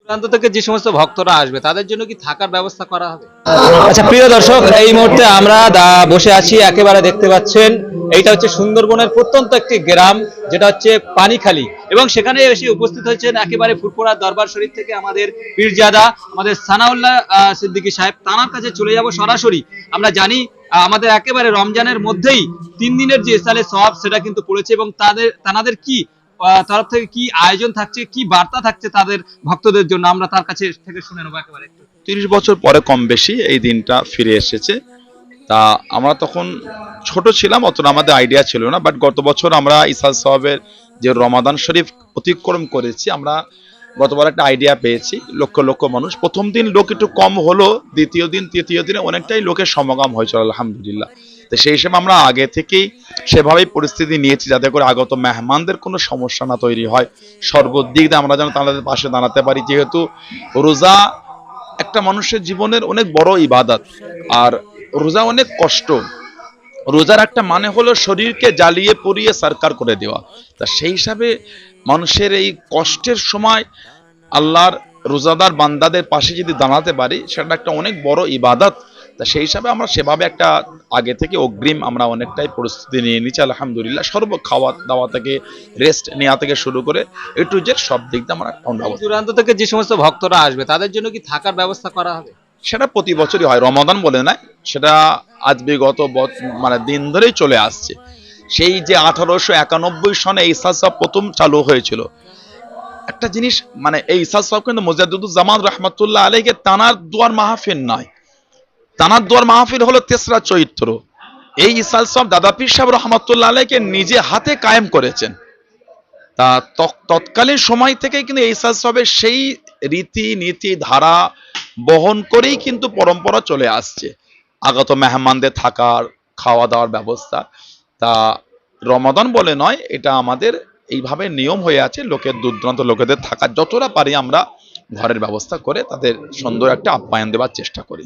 প্রান্ত থেকে যে সমস্ত ভক্তরা আসবে তাদের জন্য কি থাকার ব্যবস্থা করা হবে? আচ্ছা প্রিয় দর্শক, এই মুহূর্তে আমরা বসে আছি, একেবারে দেখতে পাচ্ছেন এইটা হচ্ছে সুন্দরবনের প্রত্যন্ত একটি গ্রাম, যেটা হচ্ছে পানিখালী, এবং সেখানে এসে উপস্থিত হয়েছেন একেবারে ফুরফুরা দরবার শরীফ থেকে আমাদের পীরজাদা আমাদের সানাউল্লাহ সিদ্দিকী সাহেব। তানার কাছে চলে যাব সরাসরি। আমরা জানি আমাদের একেবারে রমজানের মধ্যেই 3 দিনের যে ইসালে সওয়াব সেটা কিন্তু পড়েছে, এবং তাদের কি তরফ থেকে কি আয়োজন থাকছে, কি বার্তা থাকছে তাদের ভক্তদের জন্য, আমরা তার কাছে থেকে শুনে নেবো একেবারে একটু। 30 বছর পরে কম বেশি এই দিনটা ফিরে এসেছে। তা আমরা তখন ছোট ছিলাম, অতটা আমাদের আইডিয়া ছিল না, বাট গত বছর আমরা ইসাল সাহাবের যে রমাদান শরীফ অতিক্রম করেছি, আমরা গতবার একটা আইডিয়া পেয়েছি। লক্ষ লক্ষ মানুষ, প্রথম দিন লোক একটু কম হলো, দ্বিতীয় দিন তৃতীয় দিনে অনেকটাই লোকের সমাগম হয়েছিল আলহামদুলিল্লাহ। তো সেই হিসেবে আমরা আগে থেকেই সেভাবেই পরিস্থিতি নিয়েছি, যাতে করে আগত মেহমানদের কোনো সমস্যা না তৈরি হয়। সর্বদিক দিয়ে আমরা যেন তাদের পাশে দাঁড়াতে পারি, যেহেতু রোজা একটা মানুষের জীবনের অনেক বড় ইবাদত, আর রোজা অনেক কষ্ট। রোজার একটা মানে হলো শরীরকে জ্বালিয়ে পুড়িয়ে সরকার করে দেওয়া। তা সেই হিসাবে মানুষের এই কষ্টের সময় আল্লাহর রোজাদার বান্দাদের পাশে যদি দাঁড়াতে পারি, সেটা একটা অনেক বড় ইবাদত। তা সেই হিসাবে আমরা সেভাবে একটা আগে থেকে অগ্রিম আমরা অনেকটাই পরিস্থিতি নিয়ে নিচ্ছি আলহামদুলিল্লাহ। খাওয়া দাওয়া থেকে রেস্ট নেওয়া থেকে শুরু করে এ টু জেড সব দিক দিয়ে আমরা দূরান্ত থেকে যে সমস্ত ভক্তরা আসবে তাদের জন্য কি থাকার ব্যবস্থা করা হবে? সেটা প্রতি বছরই হয়, রমাদান বলে নয়, সেটা আজ বিগত মানে দিন ধরেই চলে আসছে। সেই যে 1891 সনে এই ইসাল প্রথম চালু হয়েছিল। একটা জিনিস মানে এই ইসাল সাহেব কিন্তু মুজাদ্দিদুজ্জামান রহমাতুল্লাহ আলাইহিকে তানার দুয়ার মাহফিল নয়, তানার দুয়ার মাহফিল হলো তেসরা চৈত্র। এই ইসাল সাহেব দাদা পীর সাহেব রহমাতুল্লাহ আলাইহিকে নিজে হাতে কায়েম করেছেন। তা তৎকালীন সময় থেকে কিন্তু এই ইসাল সাহেবের সেই রীতি নীতি ধারা বহন করেই কিন্তু পরম্পরা চলে আসছে, আগত মেহমানদের থাকার খাওয়া দাওয়ার ব্যবস্থা। তা রমাদান বলে নয়, এটা আমাদের এইভাবে নিয়ম হয়ে আছে, লোকের দূর দূরান্ত লোকেদের থাকার যতটা পারি আমরা ঘরের ব্যবস্থা করে তাদের সুন্দর একটা আপ্যায়ন দেওয়ার চেষ্টা করি।